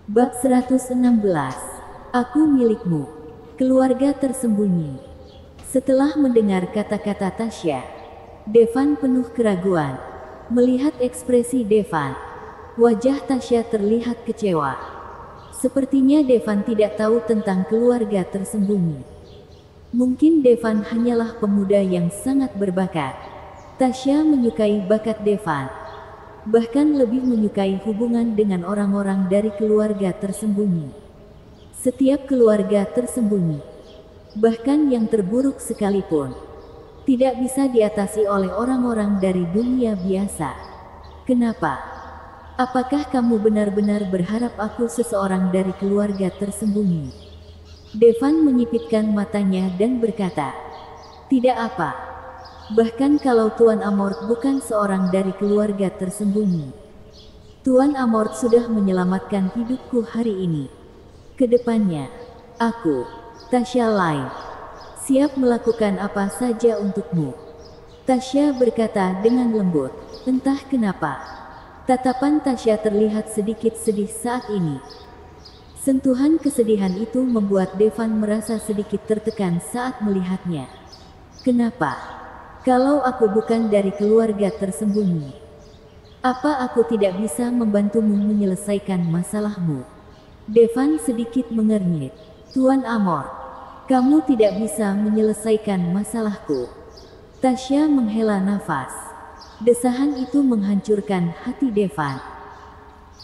Bab 116. Aku milikmu. Keluarga tersembunyi. Setelah mendengar kata-kata Tasya, Devan penuh keraguan. Melihat ekspresi Devan, wajah Tasya terlihat kecewa. Sepertinya Devan tidak tahu tentang keluarga tersembunyi. Mungkin Devan hanyalah pemuda yang sangat berbakat. Tasya menyukai bakat Devan, bahkan lebih menyukai hubungan dengan orang-orang dari keluarga tersembunyi. Setiap keluarga tersembunyi, bahkan yang terburuk sekalipun, tidak bisa diatasi oleh orang-orang dari dunia biasa. Kenapa? Apakah kamu benar-benar berharap aku seseorang dari keluarga tersembunyi? Devan menyipitkan matanya dan berkata, "Tidak apa. Bahkan kalau Tuan Amort bukan seorang dari keluarga tersembunyi, Tuan Amort sudah menyelamatkan hidupku hari ini. Kedepannya, aku, Tasya Lain, siap melakukan apa saja untukmu." Tasya berkata dengan lembut. Entah kenapa, tatapan Tasya terlihat sedikit sedih saat ini. Sentuhan kesedihan itu membuat Devan merasa sedikit tertekan saat melihatnya. "Kenapa? Kalau aku bukan dari keluarga tersembunyi, apa aku tidak bisa membantumu menyelesaikan masalahmu?" Devan sedikit mengernyit. "Tuan Amort, kamu tidak bisa menyelesaikan masalahku." Tasya menghela nafas. Desahan itu menghancurkan hati Devan.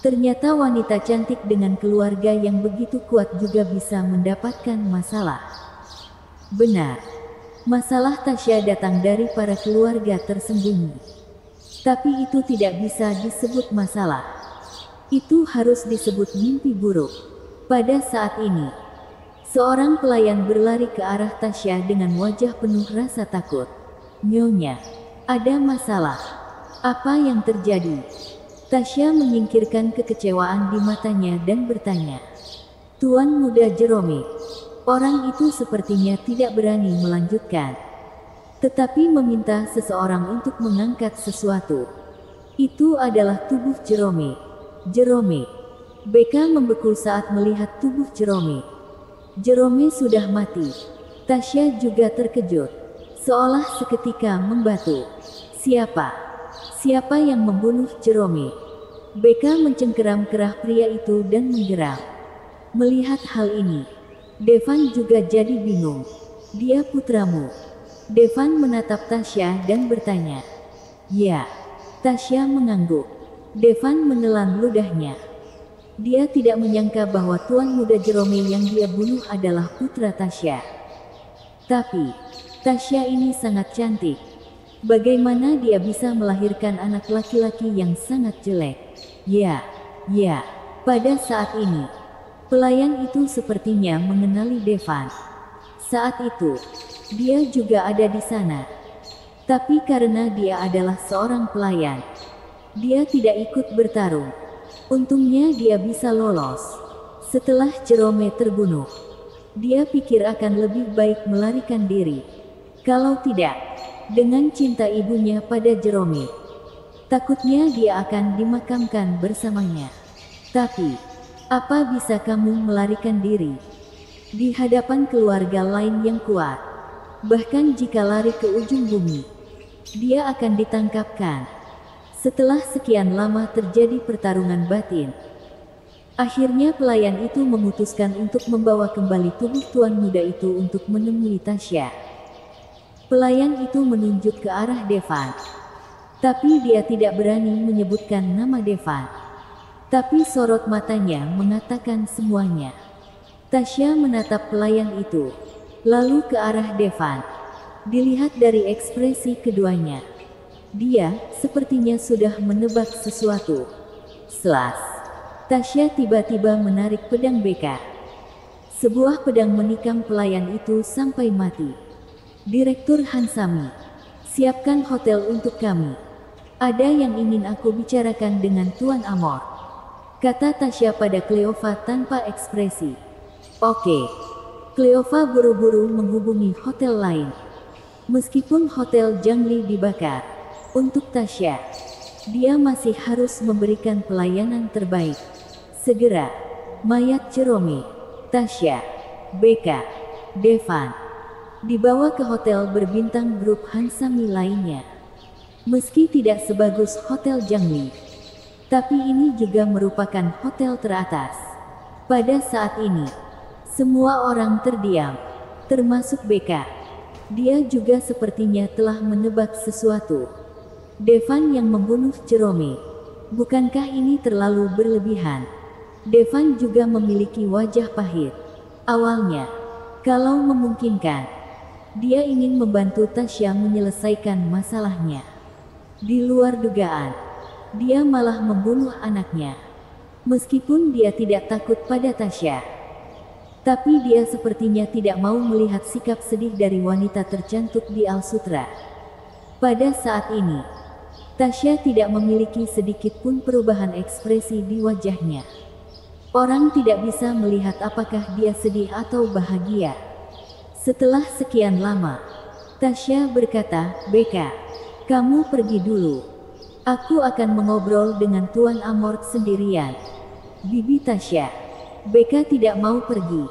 Ternyata wanita cantik dengan keluarga yang begitu kuat juga bisa mendapatkan masalah. Benar. Masalah Tasya datang dari para keluarga tersembunyi. Tapi itu tidak bisa disebut masalah. Itu harus disebut mimpi buruk. Pada saat ini, seorang pelayan berlari ke arah Tasya dengan wajah penuh rasa takut. "Nyonya, ada masalah. Apa yang terjadi?" Tasya menyingkirkan kekecewaan di matanya dan bertanya, "Tuan Muda Jerome." Orang itu sepertinya tidak berani melanjutkan, tetapi meminta seseorang untuk mengangkat sesuatu. Itu adalah tubuh Jerome. Jerome. Beka membeku saat melihat tubuh Jerome. Jerome sudah mati. Tasya juga terkejut, seolah seketika membatu. Siapa? Siapa yang membunuh Jerome? Beka mencengkeram kerah pria itu dan menggeram. Melihat hal ini, Devan juga jadi bingung. "Dia putramu?" Devan menatap Tasya dan bertanya. "Ya." Tasya mengangguk. Devan menelan ludahnya. Dia tidak menyangka bahwa Tuan Muda Jerome yang dia bunuh adalah putra Tasya. Tapi, Tasya ini sangat cantik. Bagaimana dia bisa melahirkan anak laki-laki yang sangat jelek? Ya. Pada saat ini, pelayan itu sepertinya mengenali Devan. Saat itu, dia juga ada di sana. Tapi karena dia adalah seorang pelayan, dia tidak ikut bertarung. Untungnya dia bisa lolos. Setelah Jerome terbunuh, dia pikir akan lebih baik melarikan diri. Kalau tidak, dengan cinta ibunya pada Jerome, takutnya dia akan dimakamkan bersamanya. Tapi, apa bisa kamu melarikan diri di hadapan keluarga lain yang kuat? Bahkan jika lari ke ujung bumi, dia akan ditangkapkan. Setelah sekian lama terjadi pertarungan batin, akhirnya pelayan itu memutuskan untuk membawa kembali tubuh tuan muda itu untuk menemui Tasya. Pelayan itu menunjuk ke arah Devan, tapi dia tidak berani menyebutkan nama Devan. Tapi sorot matanya mengatakan semuanya. Tasya menatap pelayan itu, lalu ke arah Devan. Dilihat dari ekspresi keduanya, dia sepertinya sudah menebak sesuatu. Selas. Tasya tiba-tiba menarik pedang beka. Sebuah pedang menikam pelayan itu sampai mati. "Direktur Hansami, siapkan hotel untuk kami. Ada yang ingin aku bicarakan dengan Tuan Amort," kata Tasya pada Cleova tanpa ekspresi. "Oke." Cleova buru-buru menghubungi hotel lain. Meskipun hotel Jangli dibakar, untuk Tasya, dia masih harus memberikan pelayanan terbaik. Segera, mayat Jerome, Tasya, BK, Devan, dibawa ke hotel berbintang grup Hansami lainnya. Meski tidak sebagus Hotel Jangmi, tapi ini juga merupakan hotel teratas. Pada saat ini, semua orang terdiam, termasuk BK. Dia juga sepertinya telah menebak sesuatu. Devan yang membunuh Jerome, bukankah ini terlalu berlebihan? Devan juga memiliki wajah pahit. Awalnya, kalau memungkinkan, dia ingin membantu Tasya menyelesaikan masalahnya. Di luar dugaan, dia malah membunuh anaknya. Meskipun dia tidak takut pada Tasya, tapi dia sepertinya tidak mau melihat sikap sedih dari wanita tercantik di Al Sutra. Pada saat ini, Tasya tidak memiliki sedikit pun perubahan ekspresi di wajahnya. Orang tidak bisa melihat apakah dia sedih atau bahagia. Setelah sekian lama, Tasya berkata, "BK, kamu pergi dulu. Aku akan mengobrol dengan Tuan Amort sendirian." Bibi Tasya. BK tidak mau pergi.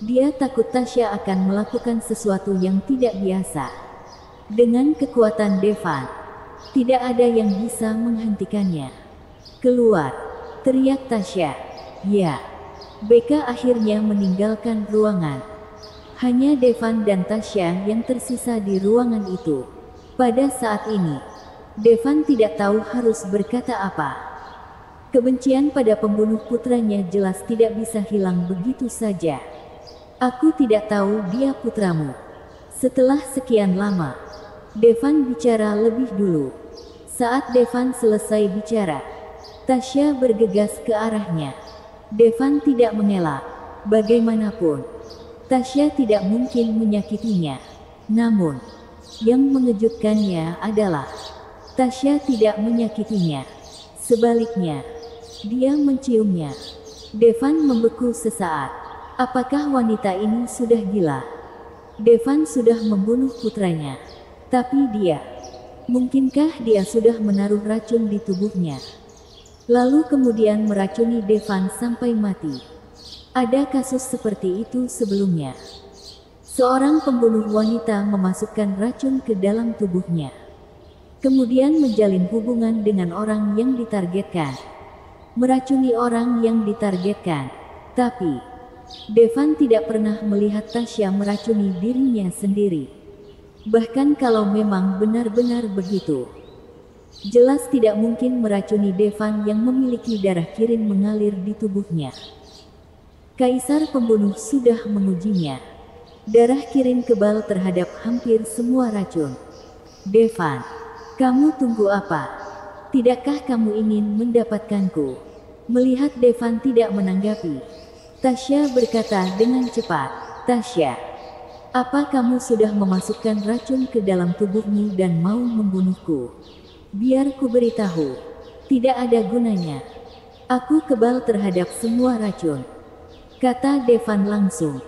Dia takut Tasya akan melakukan sesuatu yang tidak biasa. Dengan kekuatan Devan, tidak ada yang bisa menghentikannya. "Keluar!" teriak Tasya. Ya, BK akhirnya meninggalkan ruangan. Hanya Devan dan Tasya yang tersisa di ruangan itu. Pada saat ini, Devan tidak tahu harus berkata apa. Kebencian pada pembunuh putranya jelas tidak bisa hilang begitu saja. "Aku tidak tahu dia putramu." Setelah sekian lama, Devan bicara lebih dulu. Saat Devan selesai bicara, Tasya bergegas ke arahnya. Devan tidak mengelak. Bagaimanapun, Tasya tidak mungkin menyakitinya. Namun, yang mengejutkannya adalah Tasya tidak menyakitinya. Sebaliknya, dia menciumnya. Devan membeku sesaat. Apakah wanita ini sudah gila? Devan sudah membunuh putranya. Tapi dia, mungkinkah dia sudah menaruh racun di tubuhnya? Lalu kemudian meracuni Devan sampai mati. Ada kasus seperti itu sebelumnya. Seorang pembunuh wanita memasukkan racun ke dalam tubuhnya, kemudian menjalin hubungan dengan orang yang ditargetkan, meracuni orang yang ditargetkan. Tapi, Devan tidak pernah melihat Tasya meracuni dirinya sendiri. Bahkan kalau memang benar-benar begitu, jelas tidak mungkin meracuni Devan yang memiliki darah Kirin mengalir di tubuhnya. Kaisar pembunuh sudah mengujinya. Darah Kirin kebal terhadap hampir semua racun. "Devan, kamu tunggu apa? Tidakkah kamu ingin mendapatkanku?" Melihat Devan tidak menanggapi, Tasya berkata dengan cepat, "Tasya, apa kamu sudah memasukkan racun ke dalam tubuhmu dan mau membunuhku?" "Biar ku beritahu, tidak ada gunanya. Aku kebal terhadap semua racun," kata Devan langsung.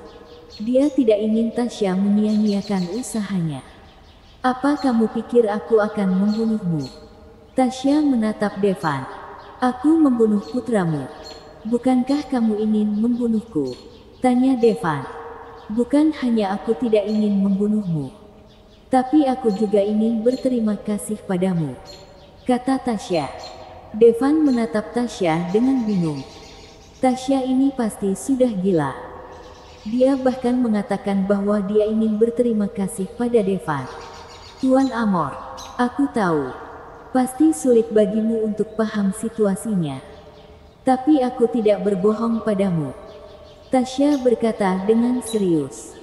Dia tidak ingin Tasya menyia-nyiakan usahanya. "Apa kamu pikir aku akan membunuhmu?" Tasya menatap Devan. "Aku membunuh putramu. Bukankah kamu ingin membunuhku?" tanya Devan. "Bukan hanya aku tidak ingin membunuhmu, tapi aku juga ingin berterima kasih padamu," kata Tasya. Devan menatap Tasya dengan bingung. Tasya ini pasti sudah gila. Dia bahkan mengatakan bahwa dia ingin berterima kasih pada Devan. "Tuan Amor, aku tahu, pasti sulit bagimu untuk paham situasinya. Tapi aku tidak berbohong padamu," Tasya berkata dengan serius.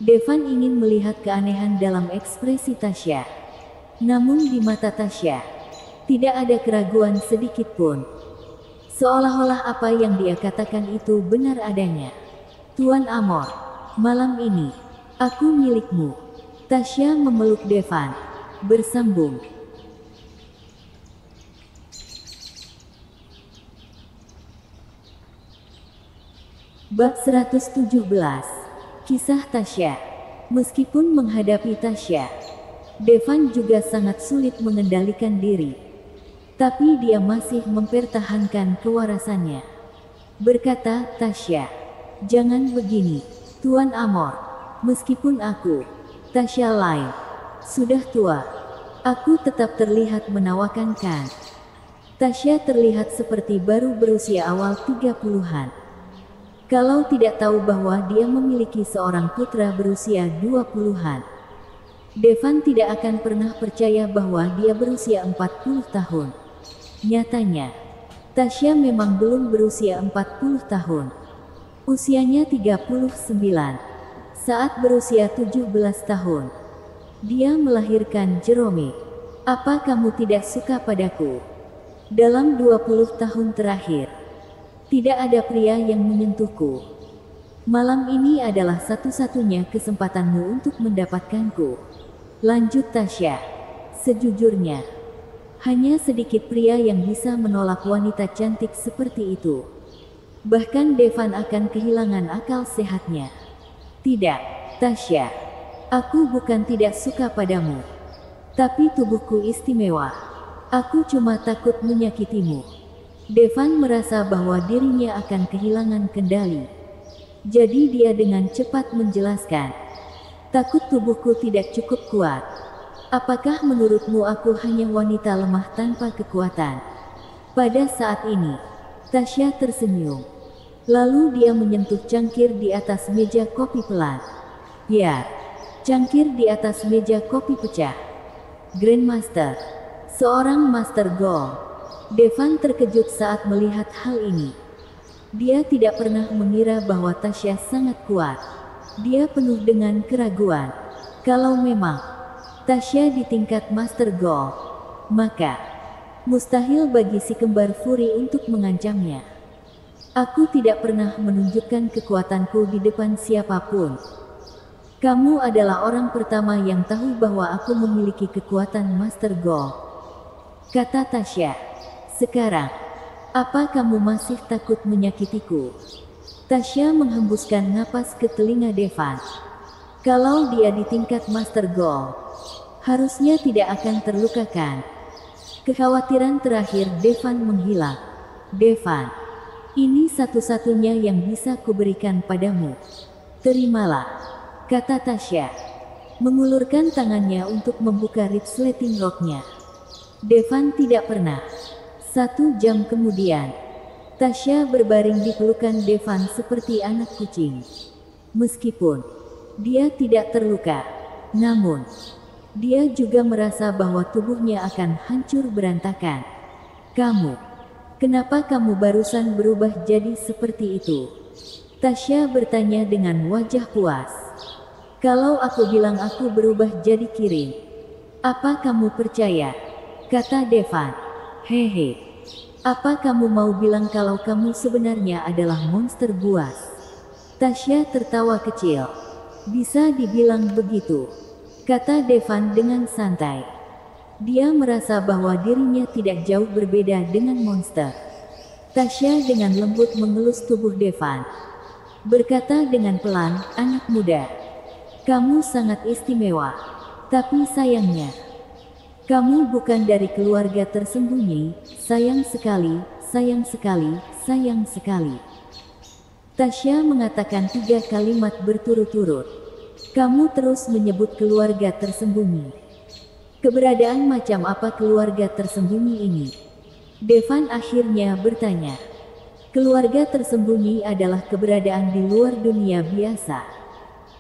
Devan ingin melihat keanehan dalam ekspresi Tasya. Namun di mata Tasya, tidak ada keraguan sedikit pun. Seolah-olah apa yang dia katakan itu benar adanya. "Tuan Amor, malam ini, aku milikmu." Tasya memeluk Devan. Bersambung. Bab 117. Kisah Tasya. Meskipun menghadapi Tasya, Devan juga sangat sulit mengendalikan diri. Tapi dia masih mempertahankan kewarasannya. berkata Tasya. Jangan begini, Tuan Amor. Meskipun aku, Tasya lain, sudah tua, aku tetap terlihat menawarkan kan. Tasya terlihat seperti baru berusia awal 30-an. Kalau tidak tahu bahwa dia memiliki seorang putra berusia 20-an. Devan tidak akan pernah percaya bahwa dia berusia 40 tahun. Nyatanya, Tasya memang belum berusia 40 tahun. Usianya 39. Saat berusia 17 tahun, dia melahirkan Jerome. Apa kamu tidak suka padaku? Dalam 20 tahun terakhir, tidak ada pria yang menyentuhku. Malam ini adalah satu-satunya kesempatanmu untuk mendapatkanku. Lanjut Tasya. Sejujurnya, hanya sedikit pria yang bisa menolak wanita cantik seperti itu. Bahkan Devan akan kehilangan akal sehatnya. Tidak, Tasya. Aku bukan tidak suka padamu. Tapi tubuhku istimewa. Aku cuma takut menyakitimu. Devan merasa bahwa dirinya akan kehilangan kendali. Jadi dia dengan cepat menjelaskan. Takut tubuhku tidak cukup kuat. Apakah menurutmu aku hanya wanita lemah tanpa kekuatan? Pada saat ini, Tasya tersenyum. Lalu dia menyentuh cangkir di atas meja kopi pelan. Ya, cangkir di atas meja kopi pecah. Grandmaster, seorang Master Gold. Devan terkejut saat melihat hal ini. Dia tidak pernah mengira bahwa Tasya sangat kuat. Dia penuh dengan keraguan. Kalau memang Tasya di tingkat Master Gold, maka mustahil bagi si kembar Fury untuk mengancamnya. Aku tidak pernah menunjukkan kekuatanku di depan siapapun. Kamu adalah orang pertama yang tahu bahwa aku memiliki kekuatan Master Gold, kata Tasya. Sekarang, apa kamu masih takut menyakitiku? Tasya menghembuskan napas ke telinga Devan. Kalau dia di tingkat Master Gold, harusnya tidak akan terlukakan. Kekhawatiran terakhir Devan menghilang. Devan, ini satu-satunya yang bisa kuberikan padamu. Terimalah, kata Tasya, mengulurkan tangannya untuk membuka resleting roknya. Devan tidak pernah. 1 jam kemudian, Tasya berbaring di pelukan Devan seperti anak kucing. Meskipun dia tidak terluka, namun dia juga merasa bahwa tubuhnya akan hancur berantakan. Kenapa kamu barusan berubah jadi seperti itu? Tasya bertanya dengan wajah puas. Kalau aku bilang aku berubah jadi Kirin, apa kamu percaya? Kata Devan. Hehe. Apa kamu mau bilang kalau kamu sebenarnya adalah monster buas? Tasya tertawa kecil. Bisa dibilang begitu, kata Devan dengan santai. Dia merasa bahwa dirinya tidak jauh berbeda dengan monster. Tasya dengan lembut mengelus tubuh Devan. Berkata dengan pelan, anak muda, kamu sangat istimewa. Tapi sayangnya, kamu bukan dari keluarga tersembunyi. Sayang sekali, sayang sekali, sayang sekali. Tasya mengatakan 3 kalimat berturut-turut. Kamu terus menyebut keluarga tersembunyi. Keberadaan macam apa keluarga tersembunyi ini? Devan akhirnya bertanya. Keluarga tersembunyi adalah keberadaan di luar dunia biasa.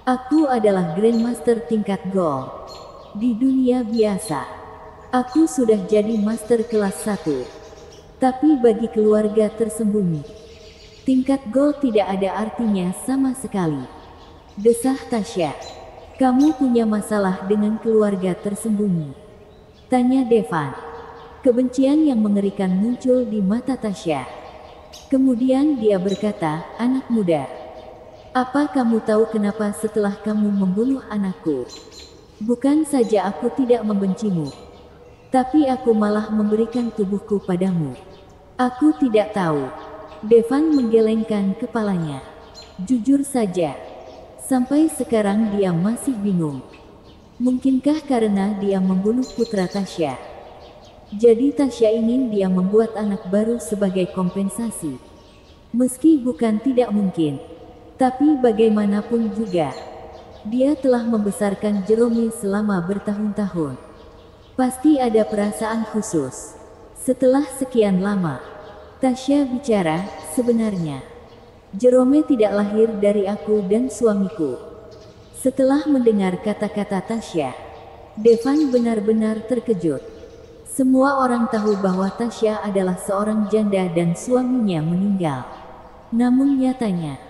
Aku adalah Grandmaster tingkat Gold. Di dunia biasa, aku sudah jadi Master kelas 1. Tapi bagi keluarga tersembunyi, tingkat Gold tidak ada artinya sama sekali. Desah Tasya. Kamu punya masalah dengan keluarga tersembunyi? Tanya Devan. Kebencian yang mengerikan muncul di mata Tasya. Kemudian dia berkata, anak muda, apa kamu tahu kenapa setelah kamu membunuh anakku? Bukan saja aku tidak membencimu, tapi aku malah memberikan tubuhku padamu. Aku tidak tahu. Devan menggelengkan kepalanya. Jujur saja, sampai sekarang dia masih bingung. Mungkinkah karena dia membunuh putra Tasya, jadi Tasya ingin dia membuat anak baru sebagai kompensasi? Meski bukan tidak mungkin, tapi bagaimanapun juga, dia telah membesarkan Jerome selama bertahun-tahun. Pasti ada perasaan khusus. Setelah sekian lama, Tasya bicara, sebenarnya Jerome tidak lahir dari aku dan suamiku. Setelah mendengar kata-kata Tasya, Devan benar-benar terkejut. Semua orang tahu bahwa Tasya adalah seorang janda dan suaminya meninggal. Namun nyatanya,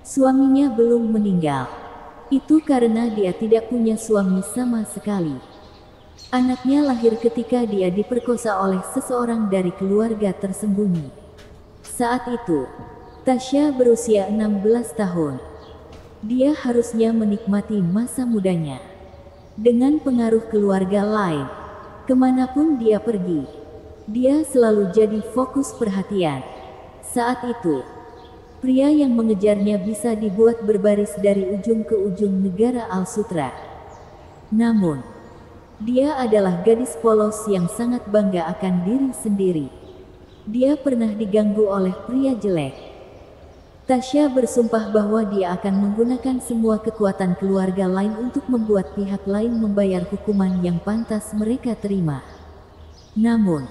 suaminya belum meninggal. Itu karena dia tidak punya suami sama sekali. Anaknya lahir ketika dia diperkosa oleh seseorang dari keluarga tersembunyi. Saat itu, Tasya berusia 16 tahun. Dia harusnya menikmati masa mudanya. Dengan pengaruh keluarga lain, kemanapun dia pergi, dia selalu jadi fokus perhatian. Saat itu, pria yang mengejarnya bisa dibuat berbaris dari ujung ke ujung negara Al-Sutra. Namun, dia adalah gadis polos yang sangat bangga akan diri sendiri. Dia pernah diganggu oleh pria jelek. Tasya bersumpah bahwa dia akan menggunakan semua kekuatan keluarga lain untuk membuat pihak lain membayar hukuman yang pantas mereka terima. Namun,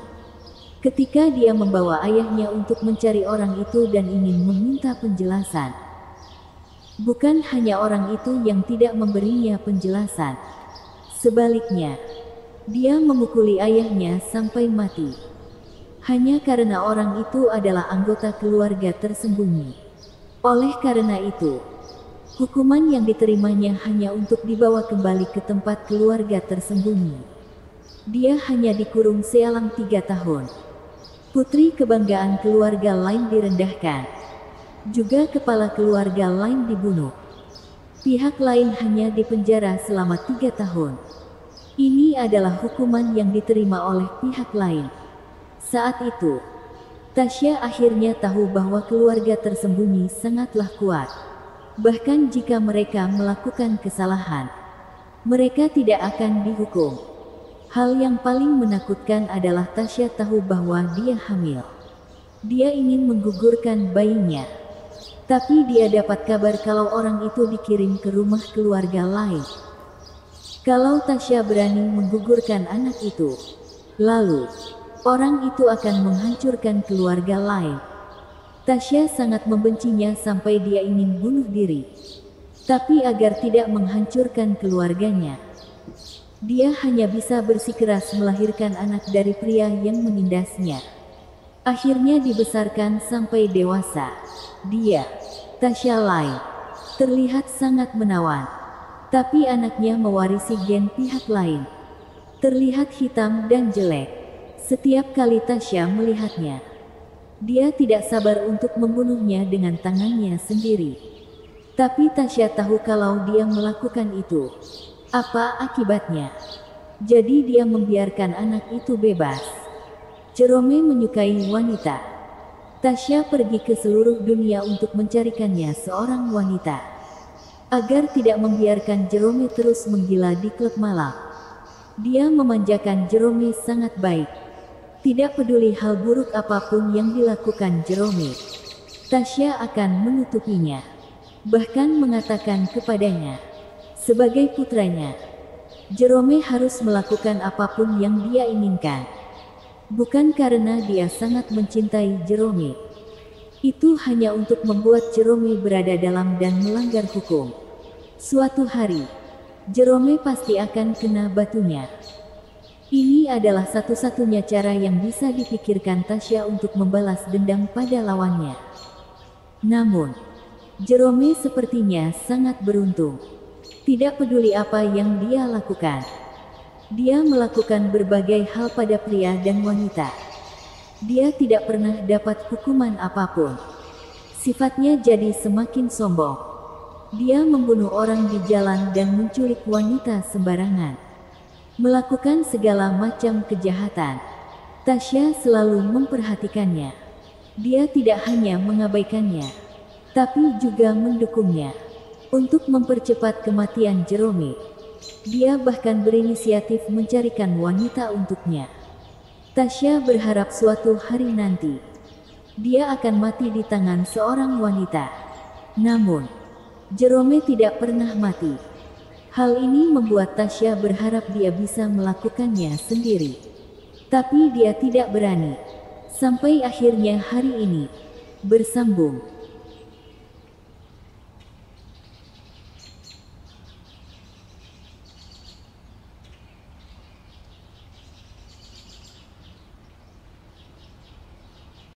ketika dia membawa ayahnya untuk mencari orang itu dan ingin meminta penjelasan, bukan hanya orang itu yang tidak memberinya penjelasan. Sebaliknya, dia memukuli ayahnya sampai mati. Hanya karena orang itu adalah anggota keluarga tersembunyi. Oleh karena itu, hukuman yang diterimanya hanya untuk dibawa kembali ke tempat keluarga tersembunyi. Dia hanya dikurung sealang 3 tahun. Putri kebanggaan keluarga lain direndahkan. Juga kepala keluarga lain dibunuh. Pihak lain hanya dipenjara selama 3 tahun. Ini adalah hukuman yang diterima oleh pihak lain. Saat itu, Tasya akhirnya tahu bahwa keluarga tersembunyi sangatlah kuat. Bahkan jika mereka melakukan kesalahan, mereka tidak akan dihukum. Hal yang paling menakutkan adalah Tasya tahu bahwa dia hamil. Dia ingin menggugurkan bayinya. Tapi dia dapat kabar kalau orang itu dikirim ke rumah keluarga lain. Kalau Tasya berani menggugurkan anak itu, lalu orang itu akan menghancurkan keluarga lain. Tasya sangat membencinya sampai dia ingin bunuh diri. Tapi agar tidak menghancurkan keluarganya, dia hanya bisa bersikeras melahirkan anak dari pria yang menindasnya. Akhirnya dibesarkan sampai dewasa. Dia, Tasya lain, terlihat sangat menawan. Tapi anaknya mewarisi gen pihak lain. Terlihat hitam dan jelek. Setiap kali Tasya melihatnya, dia tidak sabar untuk membunuhnya dengan tangannya sendiri. Tapi Tasya tahu kalau dia melakukan itu, apa akibatnya. Jadi dia membiarkan anak itu bebas. Jerome menyukai wanita. Tasya pergi ke seluruh dunia untuk mencarikannya seorang wanita, agar tidak membiarkan Jerome terus menggila di klub malam. Dia memanjakan Jerome sangat baik. Tidak peduli hal buruk apapun yang dilakukan Jerome, Tasya akan menutupinya. Bahkan mengatakan kepadanya, sebagai putranya, Jerome harus melakukan apapun yang dia inginkan. Bukan karena dia sangat mencintai Jerome. Itu hanya untuk membuat Jerome berada dalam dan melanggar hukum. Suatu hari, Jerome pasti akan kena batunya. Ini adalah satu-satunya cara yang bisa dipikirkan Tasya untuk membalas dendam pada lawannya. Namun, Jerome sepertinya sangat beruntung. Tidak peduli apa yang dia lakukan. Dia melakukan berbagai hal pada pria dan wanita. Dia tidak pernah dapat hukuman apapun. Sifatnya jadi semakin sombong. Dia membunuh orang di jalan dan menculik wanita sembarangan. Melakukan segala macam kejahatan. Tasya selalu memperhatikannya. Dia tidak hanya mengabaikannya, tapi juga mendukungnya. Untuk mempercepat kematian Jerome, dia bahkan berinisiatif mencarikan wanita untuknya. Tasya berharap suatu hari nanti, Dia akan mati di tangan seorang wanita. Namun, Jerome tidak pernah mati. Hal ini membuat Tasya berharap dia bisa melakukannya sendiri. Tapi dia tidak berani. Sampai akhirnya hari ini bersambung.